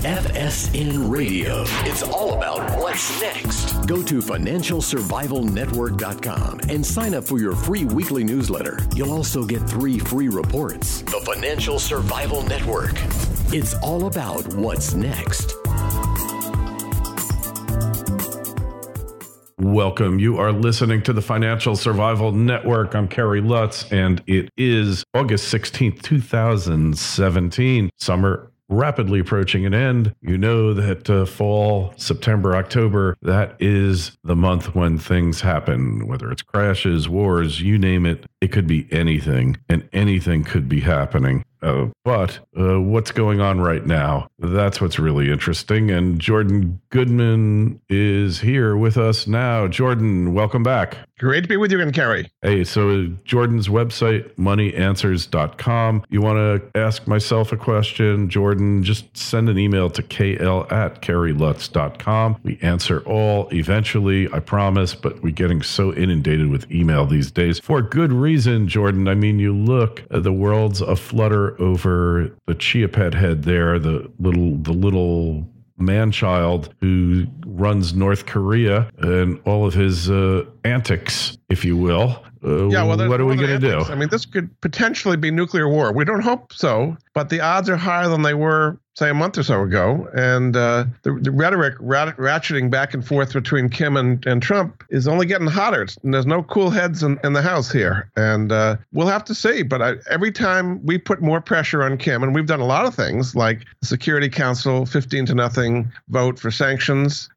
FSN Radio. It's all about what's next. Go to financialsurvivalnetwork.com and sign up for your free weekly newsletter. You'll also get 3 free reports. The Financial Survival Network. It's all about what's next. Welcome. You are listening to the Financial Survival Network. I'm Kerry Lutz, and it is August 16th, 2017. Summer rapidly approaching an end. You know that fall, September, October, that is the month when things happen, whether it's crashes, wars, you name it. It could be anything, and anything could be happening. But what's going on right now? That's what's really interesting. And Jordan Goodman is here with us now. Jordan, welcome back. Great to be with you again, Kerry. Hey, so Jordan's website, moneyanswers.com. You want to ask myself a question, Jordan, just send an email to kl@kerrylutz.com. We answer all eventually, I promise, but we're getting so inundated with email these days. For good reason, Jordan. I mean, you look, the world's aflutter over the chia pet head there, the little man-child who runs North Korea and all of his antics, if you will. What are we going to do? I mean, this could potentially be nuclear war. We don't hope so, but the odds are higher than they were, say, a month or so ago. And the rhetoric ratcheting back and forth between Kim and Trump is only getting hotter. And there's no cool heads in the House here. And we'll have to see. But every time we put more pressure on Kim, and we've done a lot of things like the Security Council 15-0 vote for sanctions,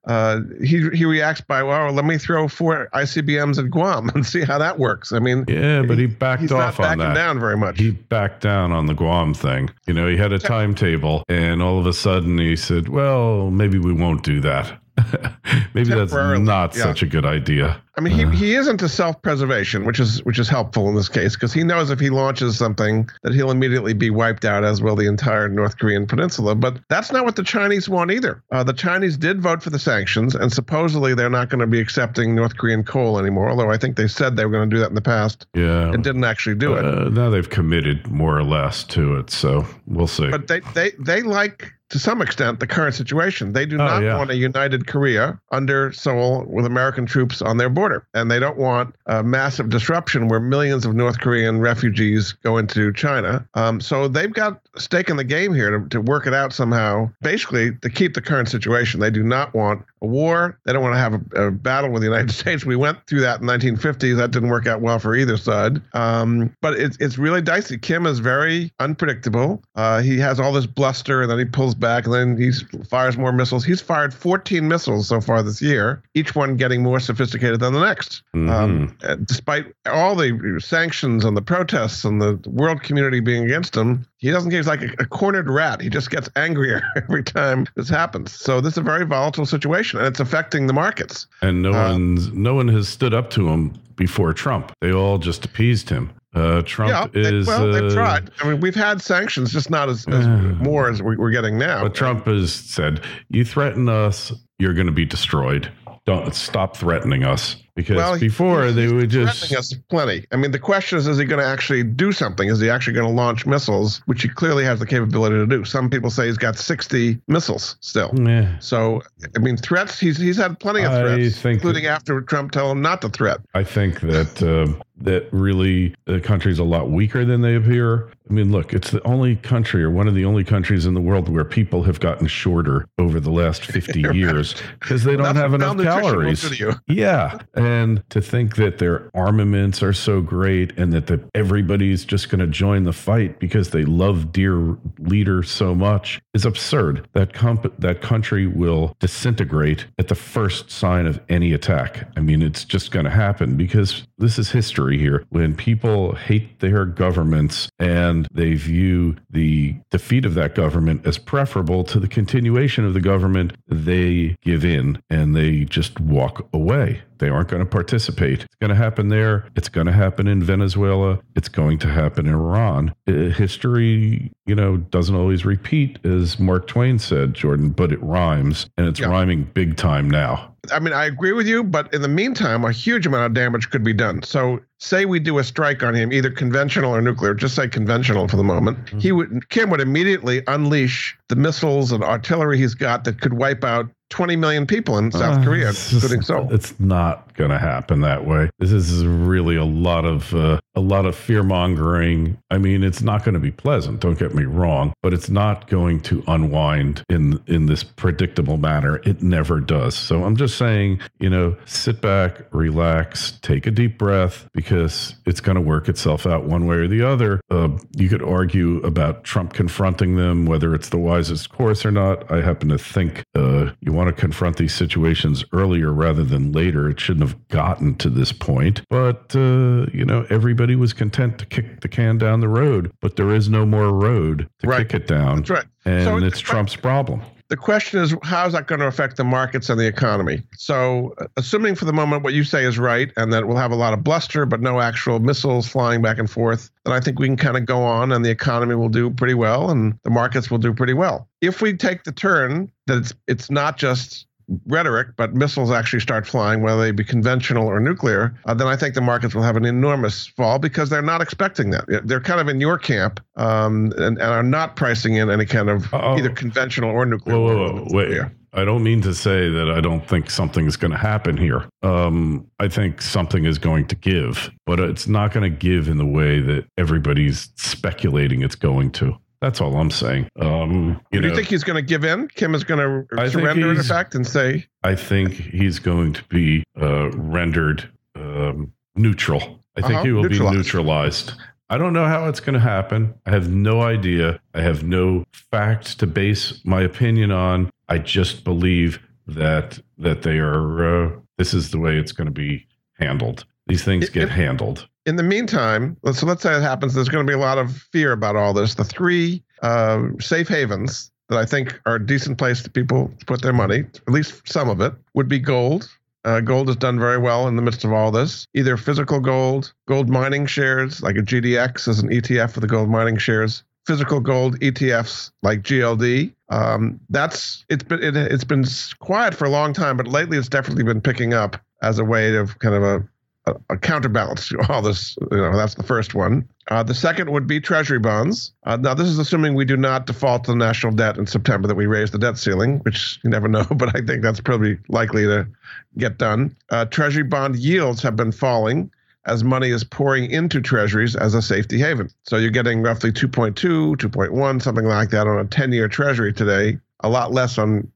he reacts by, well, let me throw 4 ICBMs at Guam and see how that works. I mean, yeah, but he backed off on that. He's not backing down very much. He backed down on the Guam thing. You know, he had a timetable, and all of a sudden he said, well, maybe we won't do that. Maybe that's not such a good idea. I mean, he is into self-preservation, which is helpful in this case, because he knows if he launches something that he'll immediately be wiped out, as will the entire North Korean peninsula. But that's not what the Chinese want either. The Chinese did vote for the sanctions, and supposedly they're not going to be accepting North Korean coal anymore, although I think they said they were going to do that in the past. Yeah. And didn't actually do it. Now they've committed more or less to it, so we'll see. But they like, to some extent, the current situation. They do not want a united Korea under Seoul with American troops on their border. And they don't want a massive disruption where millions of North Korean refugees go into China. So they've got a stake in the game here to work it out somehow, basically to keep the current situation. They do not want a war. They don't want to have a battle with the United States. We went through that in the 1950s. That didn't work out well for either side. But it's really dicey. Kim is very unpredictable. He has all this bluster, and then he pulls back, and then he fires more missiles. He's fired 14 missiles so far this year, each one getting more sophisticated than the next. Despite all the sanctions and the protests and the world community being against him, he doesn't get, he's like a cornered rat. He just gets angrier every time this happens. So this is a very volatile situation, and it's affecting the markets. And no one has stood up to him before Trump. They all just appeased him. Trump is... they've tried. I mean, we've had sanctions, just not as more as we're getting now. But Trump has said, you threaten us, you're going to be destroyed. Don't stop threatening us. Because before they would just threatening us plenty. I mean, the question is he going to actually do something? Is he actually going to launch missiles, which he clearly has the capability to do? Some people say he's got 60 missiles still. So, I mean, threats, he's had plenty of threats, including after Trump told him not to threat. I think that that really the country's a lot weaker than they appear. I mean, look, it's the only country or one of the only countries in the world where people have gotten shorter over the last 50 years because they don't have enough calories. Yeah. And to think that their armaments are so great and that everybody's just going to join the fight because they love dear leader so much is absurd. That country will disintegrate at the first sign of any attack. I mean, it's just going to happen because this is history here. When people hate their governments and they view the defeat of that government as preferable to the continuation of the government, they give in and they just walk away. They aren't going to participate. It's going to happen there. It's going to happen in Venezuela. It's going to happen in Iran. History, doesn't always repeat, as Mark Twain said, Jordan, but it rhymes, and it's rhyming big time now. I mean, I agree with you, but in the meantime, a huge amount of damage could be done. So say we do a strike on him, either conventional or nuclear, just say conventional for the moment. Kim would immediately unleash the missiles and artillery he's got that could wipe out 20 million people in South Korea, including Seoul. It's not going to happen that way. This is really a lot of fear mongering. I mean, it's not going to be pleasant. Don't get me wrong, but it's not going to unwind in this predictable manner. It never does. So I'm just saying, sit back, relax, take a deep breath, because it's going to work itself out one way or the other. You could argue about Trump confronting them, whether it's the wisest course or not. I happen to think you want to confront these situations earlier rather than later. It shouldn't have gotten to this point. But, everybody was content to kick the can down the road, but there is no more road to kick it down. That's right. And so it's Trump's problem. The question is, how is that going to affect the markets and the economy? So assuming for the moment what you say is right, and that we'll have a lot of bluster, but no actual missiles flying back and forth, then I think we can kind of go on and the economy will do pretty well and the markets will do pretty well. If we take the turn that it's not just rhetoric, but missiles actually start flying, whether they be conventional or nuclear, then I think the markets will have an enormous fall because they're not expecting that. They're kind of in your camp and are not pricing in any kind of either conventional or nuclear. Wait. I don't mean to say that I don't think something is going to happen here. I think something is going to give, but it's not going to give in the way that everybody's speculating it's going to. That's all I'm saying. Do you think he's going to give in? Kim is going to surrender in effect and say? I think he's going to be rendered neutral. I think he will be neutralized. I don't know how it's going to happen. I have no idea. I have no facts to base my opinion on. I just believe that they are. This is the way it's going to be handled. These things get handled. In the meantime, let's say it happens. There's going to be a lot of fear about all this. The three safe havens that I think are a decent place to people to put their money, at least some of it, would be gold. Gold has done very well in the midst of all this. Either physical gold mining shares, like a GDX as an ETF for the gold mining shares, physical gold ETFs like GLD. It's been quiet for a long time, but lately it's definitely been picking up as a way of kind of a counterbalance to all this. That's the first one. The second would be treasury bonds. Now, this is assuming we do not default to the national debt in September, that we raise the debt ceiling, which you never know, but I think that's probably likely to get done. Treasury bond yields have been falling as money is pouring into treasuries as a safety haven. So you're getting roughly 2.2, 2.1, something like that on a 10-year treasury today, a lot less on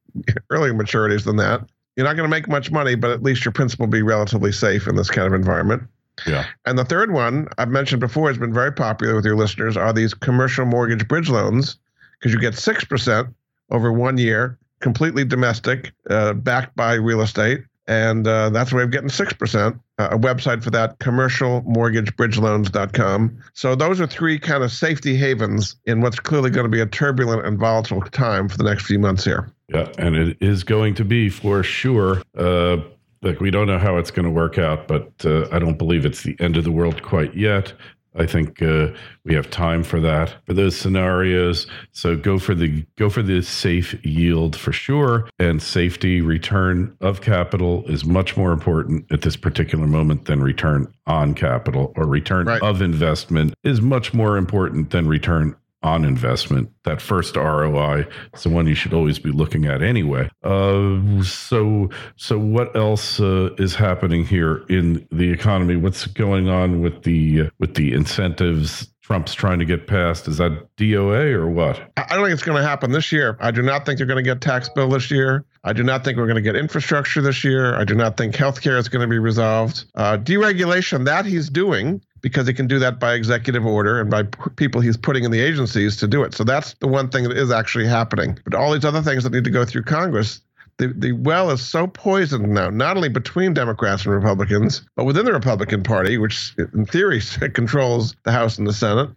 earlier maturities than that. You're not going to make much money, but at least your principal will be relatively safe in this kind of environment. Yeah. And the third one I've mentioned before has been very popular with your listeners are these commercial mortgage bridge loans, because you get 6% over 1 year, completely domestic, backed by real estate. And that's a way of getting 6%. A website for that, commercialmortgagebridgeloans.com. So those are three kind of safety havens in what's clearly going to be a turbulent and volatile time for the next few months here. Yeah, and it is going to be for sure. Look, we don't know how it's going to work out, but I don't believe it's the end of the world quite yet. I think we have time for that, for those scenarios. So go for the safe yield for sure. And safety, return of capital is much more important at this particular moment than return on capital, or return of investment is much more important than return on investment. That first ROI is the one you should always be looking at anyway. So what else is happening here in the economy? What's going on with the incentives Trump's trying to get passed? Is that DOA or what? I don't think it's going to happen this year. I do not think they're going to get tax bill this year. I do not think we're going to get infrastructure this year. I do not think healthcare is going to be resolved. Deregulation, that he's doing, because he can do that by executive order and by people he's putting in the agencies to do it. So that's the one thing that is actually happening. But all these other things that need to go through Congress, the well is so poisoned now, not only between Democrats and Republicans, but within the Republican Party, which in theory controls the House and the Senate.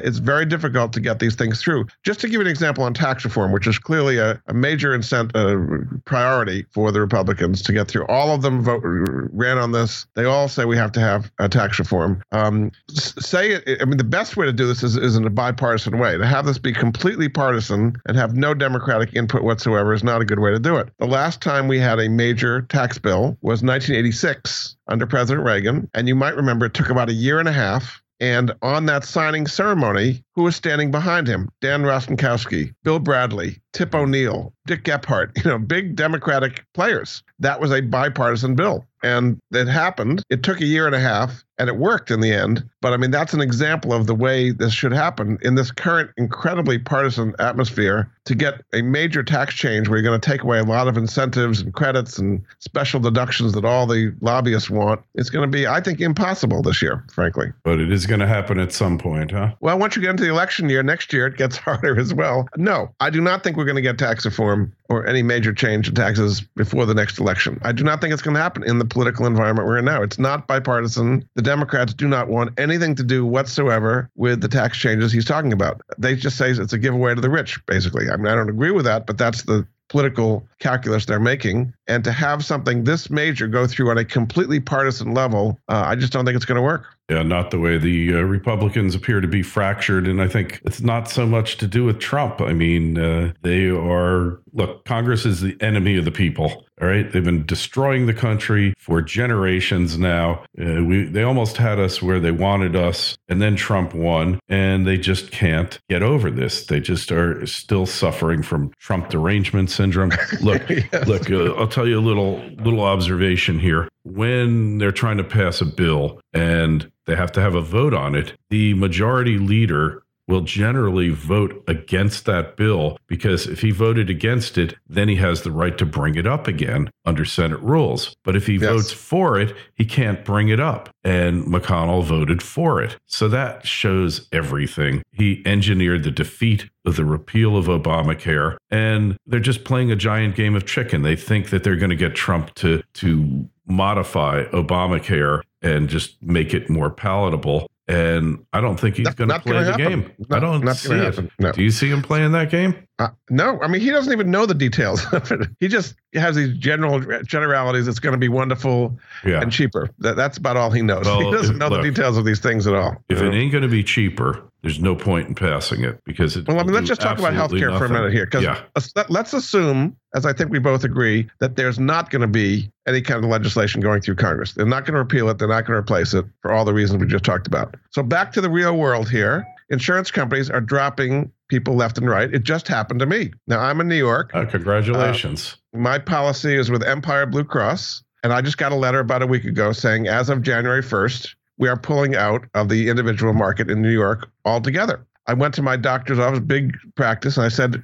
It's very difficult to get these things through. Just to give you an example on tax reform, which is clearly a major priority for the Republicans to get through. All of them ran on this. They all say we have to have a tax reform. The best way to do this is in a bipartisan way. To have this be completely partisan and have no Democratic input whatsoever is not a good way to do it. The last time we had a major tax bill was 1986 under President Reagan. And you might remember it took about a year and a half. And on that signing ceremony, who was standing behind him? Dan Rostenkowski, Bill Bradley, Tip O'Neill, Dick Gephardt, big Democratic players. That was a bipartisan bill. And it happened. It took a year and a half, and it worked in the end. But I mean, that's an example of the way this should happen in this current incredibly partisan atmosphere. To get a major tax change where you're going to take away a lot of incentives and credits and special deductions that all the lobbyists want, it's going to be, I think, impossible this year, frankly. But it is going to happen at some point, huh? Well, once you get into the election year, next year, it gets harder as well. No, I do not think we're going to get tax reform or any major change in taxes before the next election. I do not think it's going to happen in the political environment we're in now. It's not bipartisan. The Democrats do not want anything to do whatsoever with the tax changes he's talking about. They just say it's a giveaway to the rich, basically. I mean, I don't agree with that, but that's the political calculus they're making. And to have something this major go through on a completely partisan level, I just don't think it's going to work. Yeah, not the way the Republicans appear to be fractured. And I think it's not so much to do with Trump. I mean, look, Congress is the enemy of the people. All right. They've been destroying the country for generations now. They almost had us where they wanted us. And then Trump won, and they just can't get over this. They just are still suffering from Trump derangement syndrome. Look, yes. I'll tell you a little observation here. When they're trying to pass a bill and they have to have a vote on it, the majority leader will generally vote against that bill, because if he voted against it, then he has the right to bring it up again under Senate rules. But if he votes for it, he can't bring it up. And McConnell voted for it. So that shows everything. He engineered the defeat of the repeal of Obamacare, and they're just playing a giant game of chicken. They think that they're going to get Trump to modify Obamacare and just make it more palatable. And I don't think he's going to play the game. I don't see it. No. Do you see him playing that game? No. I mean, he doesn't even know the details of it. He just has these generalities. It's going to be wonderful and cheaper. That's about all he knows. Well, he doesn't know the details of these things at all. If it ain't going to be cheaper, there's no point in passing it, because it. Well, I mean, let's just talk about healthcare for a minute here, because let's assume, as I think we both agree, that there's not going to be any kind of legislation going through Congress. They're not going to repeal it. They're not going to replace it for all the reasons we just talked about. So back to the real world here. Insurance companies are dropping people left and right. It just happened to me. Now, I'm in New York. Congratulations. My policy is with Empire Blue Cross, and I just got a letter about a week ago saying, as of January 1st, we are pulling out of the individual market in New York altogether. I went to my doctor's office, big practice, and I said,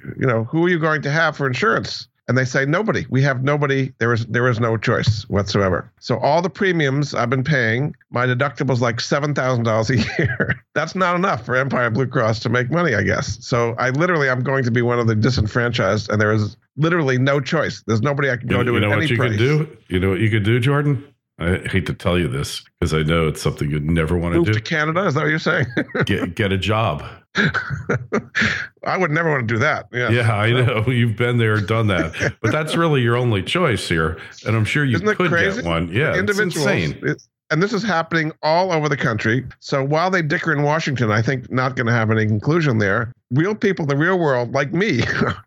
who are you going to have for insurance? And they say, nobody. We have nobody. There is no choice whatsoever. So all the premiums I've been paying, my deductible is like $7,000 a year. That's not enough for Empire Blue Cross to make money, I guess. So I'm going to be one of the disenfranchised, and there is literally no choice. There's nobody I can go to at any price. You know what you can do? You know what you could do, Jordan? I hate to tell you this, because I know it's something you'd never want to do. Move to Canada? Is that what you're saying? get a job. I would never want to do that. Yeah, I know. You've been there, done that. But that's really your only choice here. And I'm sure you could get one. Yeah, it's insane. And this is happening all over the country. So while they dicker in Washington, I think not going to have any conclusion there. Real people, the real world, like me,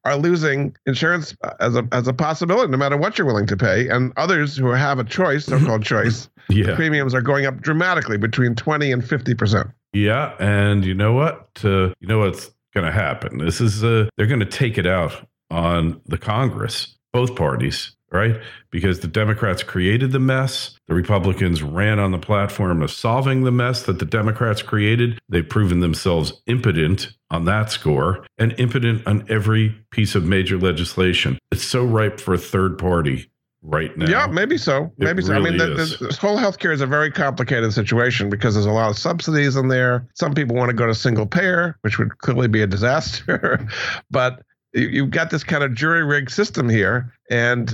are losing insurance as a possibility, no matter what you're willing to pay. And others who have a choice, so-called choice, premiums are going up dramatically, between 20 and 50%. Yeah, and you know what? What's going to happen? This is they're going to take it out on the Congress, both parties. Right? Because the Democrats created the mess. The Republicans ran on the platform of solving the mess that the Democrats created. They've proven themselves impotent on that score, and impotent on every piece of major legislation. It's so ripe for a third party right now. Yeah, maybe so. Maybe so. Really, I mean, this whole healthcare is a very complicated situation, because there's a lot of subsidies in there. Some people want to go to single payer, which would clearly be a disaster. But you've got this kind of jury-rigged system here. And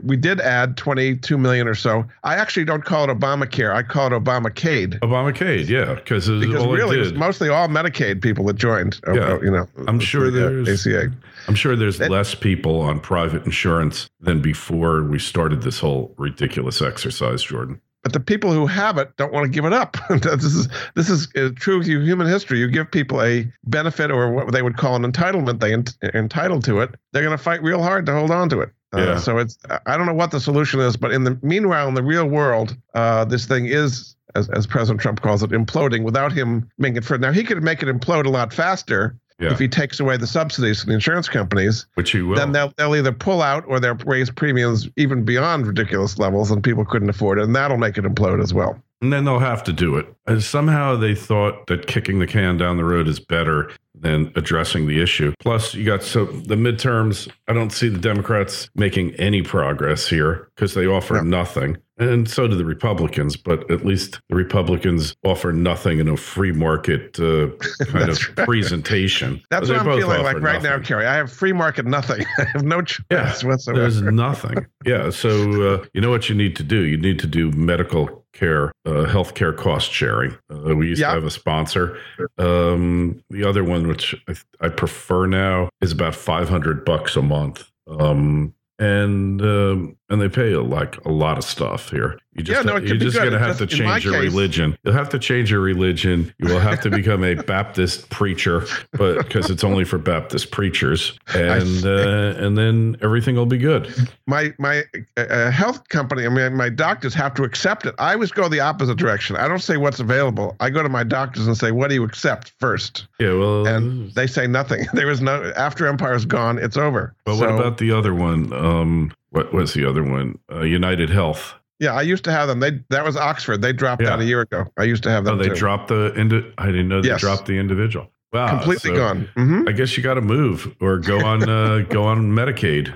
we did add 22 million or so. I actually don't call it Obamacare. I call it Obamacade. Obamacade, yeah, because really it was mostly all Medicaid people that joined. Yeah. I'm sure there's ACA. I'm sure there's less people on private insurance than before we started this whole ridiculous exercise, Jordan. But the people who have it don't want to give it up. This is true to human history. You give people a benefit or what they would call an entitlement. They're entitled to it. They're going to fight real hard to hold on to it. So I don't know what the solution is, but meanwhile, in the real world, this thing is, as President Trump calls it, imploding without him making it further. Now, he could make it implode a lot faster. Yeah. If he takes away the subsidies from the insurance companies, which he will, then they'll either pull out or they'll raise premiums even beyond ridiculous levels and people couldn't afford it. And that'll make it implode as well. And then they'll have to do it. And somehow they thought that kicking the can down the road is better than addressing the issue. Plus, you got the midterms. I don't see the Democrats making any progress here because they offer nothing. And so do the Republicans, but at least the Republicans offer nothing in a free market kind of presentation. That's what I'm feeling like right now, Kerry. I have free market nothing. I have no choice whatsoever. There's nothing. Yeah. So you know what you need to do? You need to do medical care, healthcare cost sharing. We used to have a sponsor. The other one, which I prefer now, is about $500 a month. And they pay like a lot of stuff here. You're just going to have to change your religion. You'll have to change your religion. You will have to become a Baptist preacher, but because it's only for Baptist preachers, and then everything will be good. My health company, my doctors have to accept it. I always go the opposite direction. I don't say what's available. I go to my doctors and say, "What do you accept first?" Yeah, well, and they say nothing. There is no after Empire's gone. It's over. But what about the other one? What was the other one? United Health. Yeah, I used to have them. That was Oxford. They dropped out a year ago. I used to have them. Oh, they dropped I didn't know they dropped the individual. Wow, completely gone. Mm-hmm. I guess you got to move or go on Medicaid.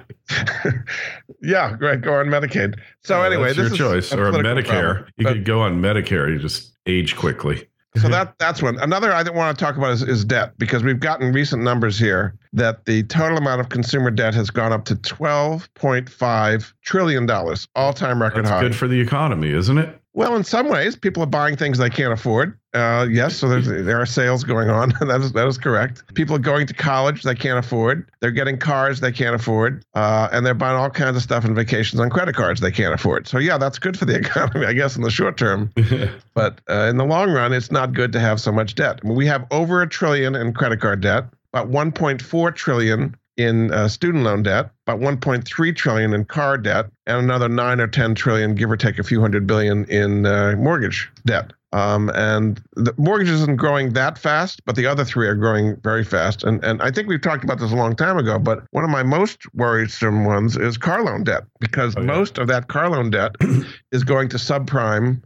Yeah, right. Go on Medicaid. So anyway, this is your choice, or Medicare. You could go on Medicare. You just age quickly. So that's one. Another I want to talk about is debt, because we've gotten recent numbers here that the total amount of consumer debt has gone up to $12.5 trillion, all-time record high. That's good for the economy, isn't it? Well, in some ways, people are buying things they can't afford. Yes, so there are sales going on. That is correct. People are going to college they can't afford. They're getting cars they can't afford. And they're buying all kinds of stuff and vacations on credit cards they can't afford. So, yeah, that's good for the economy, I guess, in the short term. But in the long run, it's not good to have so much debt. I mean, we have over $1 trillion in credit card debt, about $1.4 trillion in student loan debt, about $1.3 trillion in car debt, and another 9 or 10 trillion, give or take a few hundred billion, in mortgage debt. And the mortgage isn't growing that fast, but the other three are growing very fast. And I think we've talked about this a long time ago, but one of my most worrisome ones is car loan debt, because most of that car loan debt is going to subprime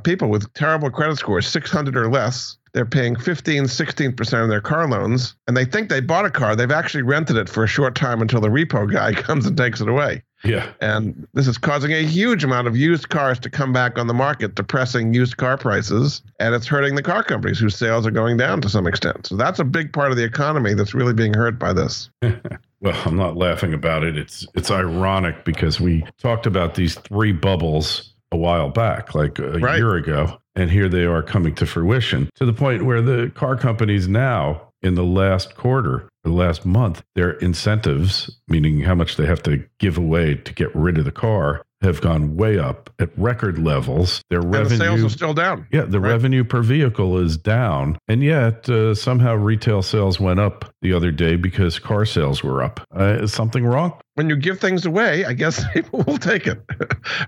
people with terrible credit scores, 600 or less. They're paying 15, 16% of their car loans, and they think they bought a car. They've actually rented it for a short time until the repo guy comes and takes it away. Yeah. And this is causing a huge amount of used cars to come back on the market, depressing used car prices, and it's hurting the car companies whose sales are going down to some extent. So that's a big part of the economy that's really being hurt by this. Well, I'm not laughing about it. It's ironic because we talked about these three bubbles a while back, like a year ago. And here they are coming to fruition, to the point where the car companies now, in the last quarter, the last month, their incentives, meaning how much they have to give away to get rid of the car, have gone way up at record levels. Their revenue, the sales are still down. Yeah, the revenue per vehicle is down. And yet somehow retail sales went up the other day because car sales were up. Is something wrong? When you give things away, I guess people will take it,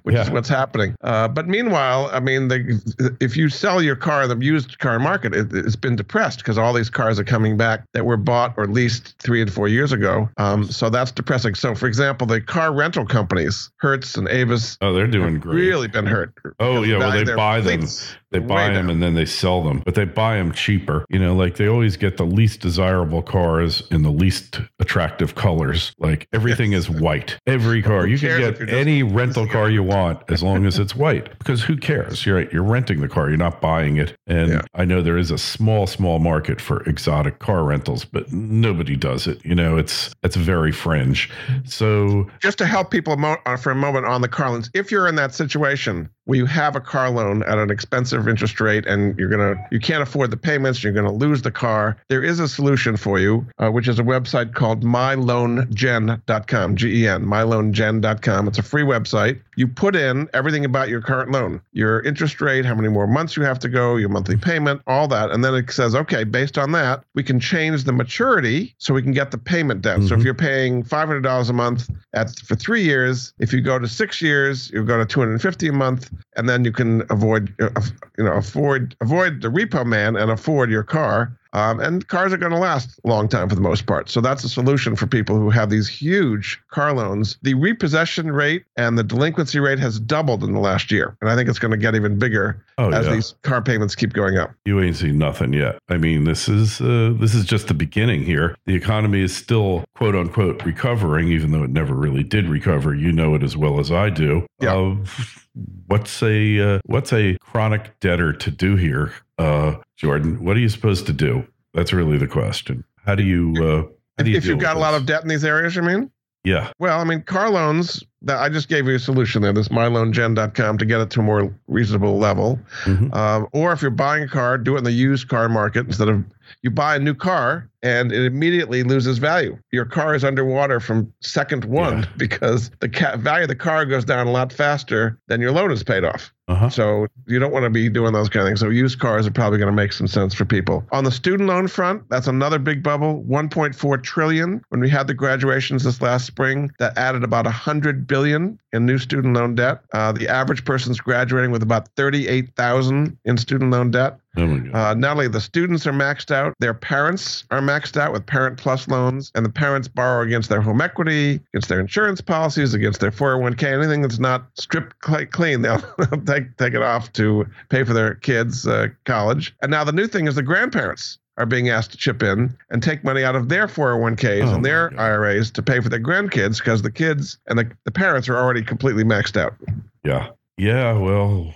which is what's happening. But meanwhile, I mean, if you sell your car, the used car market, it's been depressed because all these cars are coming back that were bought or leased 3 and 4 years ago. So that's depressing. So, for example, the car rental companies, Hertz and Avis, they're doing great. Really been hurt. Oh, yeah. Well, they buy them. They buy them and then they sell them, but they buy them cheaper. Like they always get the least desirable cars in the least attractive colors. Like everything is white. Every car. You can get any rental car you want as long as it's white, because who cares? You're renting the car. You're not buying it. And I know there is a small market for exotic car rentals, but nobody does it. It's very fringe. So just to help people for a moment on the car loans, if you're in that situation where you have a car loan at an expensive interest rate and you can't afford the payments, you're going to lose the car, there is a solution for you, which is a website called myloangen.com, G-E-N, myloangen.com. It's a free website. You put in everything about your current loan, your interest rate, how many more months you have to go, your monthly payment, all that. And then it says, okay, based on that, we can change the maturity so we can get the payment down. Mm-hmm. So if you're paying $500 a month for 3 years, if you go to 6 years, you go to $250 a month, and then you can avoid the repo man and afford your car. And cars are going to last a long time for the most part. So that's a solution for people who have these huge car loans. The repossession rate and the delinquency rate has doubled in the last year. And I think it's going to get even bigger as these car payments keep going up. You ain't seen nothing yet. I mean, this is just the beginning here. The economy is still, quote unquote, recovering, even though it never really did recover. You know it as well as I do. Yeah. What's a chronic debtor to do here? Jordan, what are you supposed to do? That's really the question. How do you if you've got a lot of debt in these areas, you mean? Yeah. Well, I mean, car loans, I just gave you a solution there, this myloangen.com, to get it to a more reasonable level. Mm-hmm. Or if you're buying a car, do it in the used car market instead of you buy a new car and it immediately loses value. Your car is underwater from second one because the value of the car goes down a lot faster than your loan is paid off. Uh-huh. So you don't want to be doing those kind of things. So used cars are probably going to make some sense for people. On the student loan front, that's another big bubble, $1.4 trillion. When we had the graduations this last spring, that added about $100 billion in new student loan debt. The average person's graduating with about $38,000 in student loan debt. Oh my God. Not only the students are maxed out, their parents are maxed out with Parent Plus loans, and the parents borrow against their home equity, against their insurance policies, against their 401k, anything that's not stripped clean, they'll take it off to pay for their kids' college. And now the new thing is the grandparents are being asked to chip in and take money out of their 401ks and their IRAs to pay for their grandkids, because the kids and the parents are already completely maxed out. Yeah. Yeah. Well,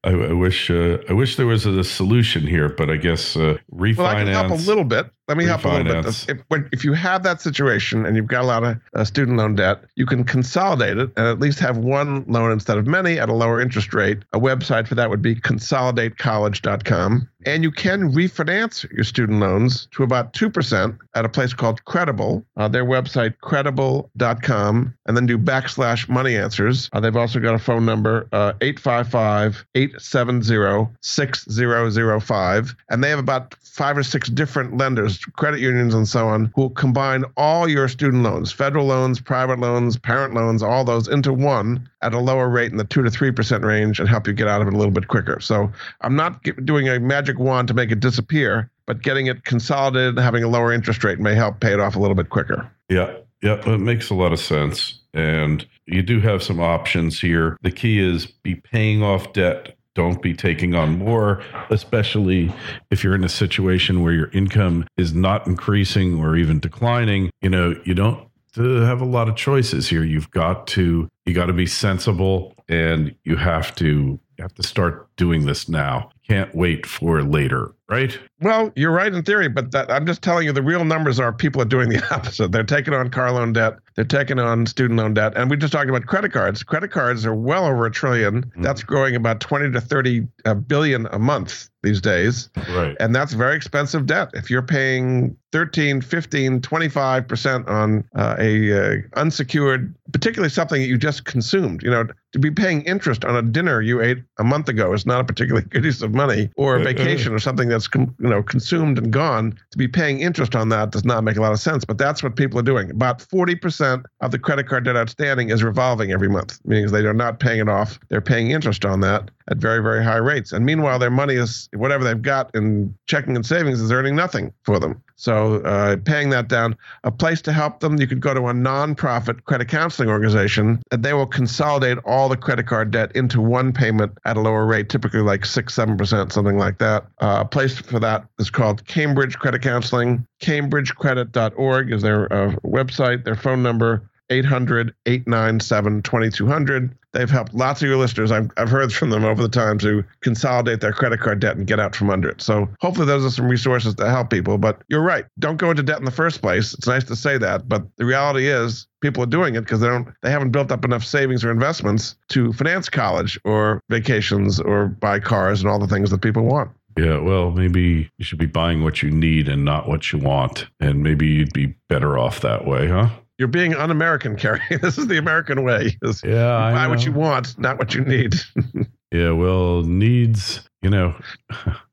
I wish there was a solution here, but I guess refinance. Well, I can help a little bit. Let me help a little bit. If you have that situation and you've got a lot of student loan debt, you can consolidate it and at least have one loan instead of many at a lower interest rate. A website for that would be consolidatecollege.com. And you can refinance your student loans to about 2% at a place called Credible. Their website, credible.com, and then do /money answers. They've also got a phone number, 855-870-6005. And they have about 5 or 6 different lenders, credit unions and so on, who will combine all your student loans, federal loans, private loans, parent loans, all those into one at a lower rate in the 2 to 3% range and help you get out of it a little bit quicker. So I'm not doing a magic wand to make it disappear, but getting it consolidated and having a lower interest rate may help pay it off a little bit quicker. Yeah, it makes a lot of sense. And you do have some options here. The key is be paying off debt. Don't be taking on more, especially if you're in a situation where your income is not increasing or even declining. You don't have a lot of choices here. You got to be sensible, and you have to start doing this now. Can't wait for later, right? Well, you're right in theory, but I'm just telling you the real numbers are people are doing the opposite. They're taking on car loan debt. They're taking on student loan debt. And we just talked about credit cards. Credit cards are well over $1 trillion. Mm-hmm. That's growing about 20 to 30 billion a month these days. Right. And that's very expensive debt. If you're paying 13, 15, 25% on a unsecured, particularly something that you just consumed, to be paying interest on a dinner you ate a month ago is not a particularly good use of money, or a vacation or something that's consumed and gone. To be paying interest on that does not make a lot of sense, but that's what people are doing. About 40% of the credit card debt outstanding is revolving every month, meaning they are not paying it off. They're paying interest on that. at very, very high rates. And meanwhile, their money is, whatever they've got in checking and savings is earning nothing for them. So paying that down, a place to help them, you could go to a nonprofit credit counseling organization, and they will consolidate all the credit card debt into one payment at a lower rate, typically like 6-7%, something like that. A place for that is called Cambridge Credit Counseling. CambridgeCredit.org is their website. Their phone number, 800-897-2200. They've helped lots of your listeners. I've heard from them over the time to consolidate their credit card debt and get out from under it. So hopefully those are some resources to help people. But you're right. Don't go into debt in the first place. It's nice to say that. But the reality is people are doing it because they haven't built up enough savings or investments to finance college or vacations or buy cars and all the things that people want. Yeah, well, maybe you should be buying what you need and not what you want. And maybe you'd be better off that way, huh? You're being un-American, Kerry. This is the American way. Yeah, you buy what you want, not what you need. Yeah, well, needs,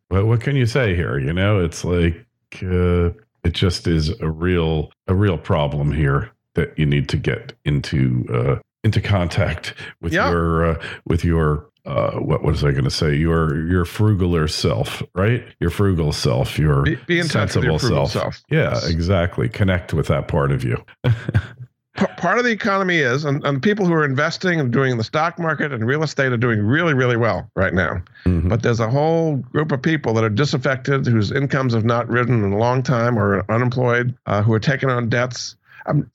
what can you say here? It's like it just is a real problem here that you need to get into contact with your what was I going to say? Your frugaler self, right? Your frugal self, your be in touch with your frugal self. Yeah, yes. Exactly. Connect with that part of you. Part of the economy is, and people who are investing and doing the stock market and real estate are doing really, really well right now. Mm-hmm. But there's a whole group of people that are disaffected, whose incomes have not risen in a long time or are unemployed, who are taking on debts.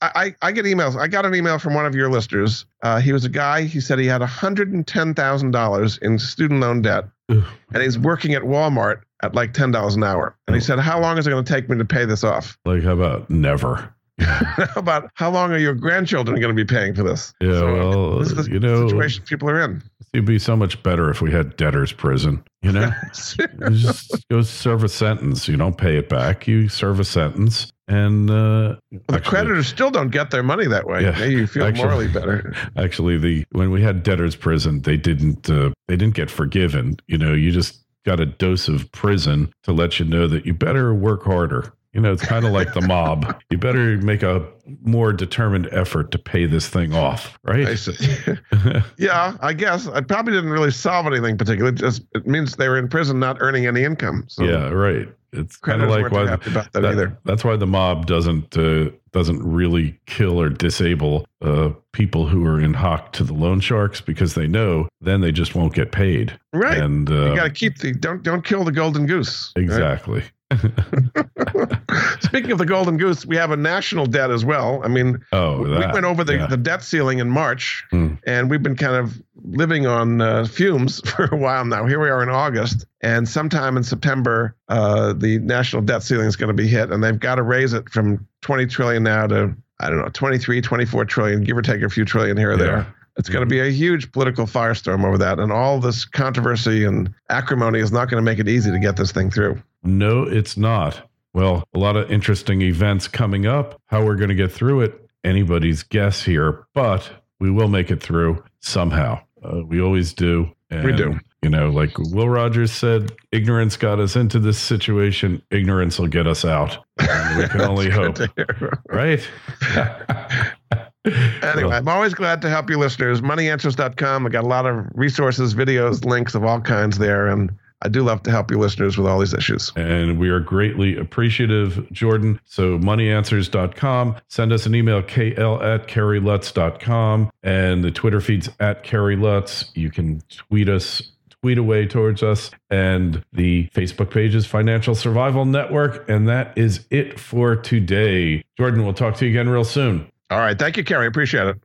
I get emails. I got an email from one of your listeners. He was a guy. He said he had $110,000 in student loan debt, and he's working at Walmart at like $10 an hour. And he said, "How long is it going to take me to pay this off?" Like, how about never? How about how long are your grandchildren going to be paying for this? Yeah, so, this is the situation people are in. It'd be so much better if we had debtor's prison. You just go serve a sentence. You don't pay it back. You serve a sentence. And the creditors still don't get their money that way. Yeah, you feel morally better. Actually, when we had debtor's prison, they didn't get forgiven. You just got a dose of prison to let you know that you better work harder. It's kind of like the mob. You better make a more determined effort to pay this thing off, right? I see. Yeah, I guess. I probably didn't really solve anything particular. It means they were in prison not earning any income. So yeah, right. It's kind of like why that's why the mob doesn't really kill or disable people who are in hock to the loan sharks, because they know then they just won't get paid. Right. And you got to keep don't kill the golden goose. Exactly. Right? Speaking of the golden goose, we have a national debt as well. I mean, we went over the debt ceiling in March, and we've been kind of living on fumes for a while now. Here we are in August, and sometime in September, the national debt ceiling is going to be hit, and they've got to raise it from 20 trillion now to, I don't know, 23, 24 trillion, give or take a few trillion here or there. It's going to be a huge political firestorm over that, and all this controversy and acrimony is not going to make it easy to get this thing through. No, it's not. Well, a lot of interesting events coming up. How we're going to get through it, anybody's guess here, but we will make it through somehow. We always do. And, we do. Like Will Rogers said, ignorance got us into this situation. Ignorance will get us out. And we can only hope. Right? Anyway, I'm always glad to help you listeners. Moneyanswers.com. I got a lot of resources, videos, links of all kinds there. And I do love to help you listeners with all these issues. And we are greatly appreciative, Jordan. So moneyanswers.com. Send us an email, kl@kerrylutz.com. And the Twitter feed's @KerryLutz. You can tweet away towards us. And the Facebook page is Financial Survival Network. And that is it for today. Jordan, we'll talk to you again real soon. All right. Thank you, Kerry. Appreciate it.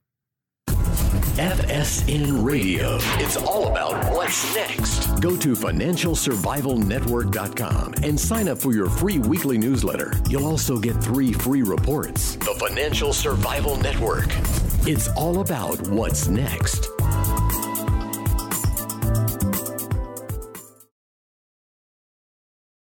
FSN Radio. It's all about what's next. Go to financialsurvivalnetwork.com and sign up for your free weekly newsletter. You'll also get 3 free reports. The Financial Survival Network. It's all about what's next.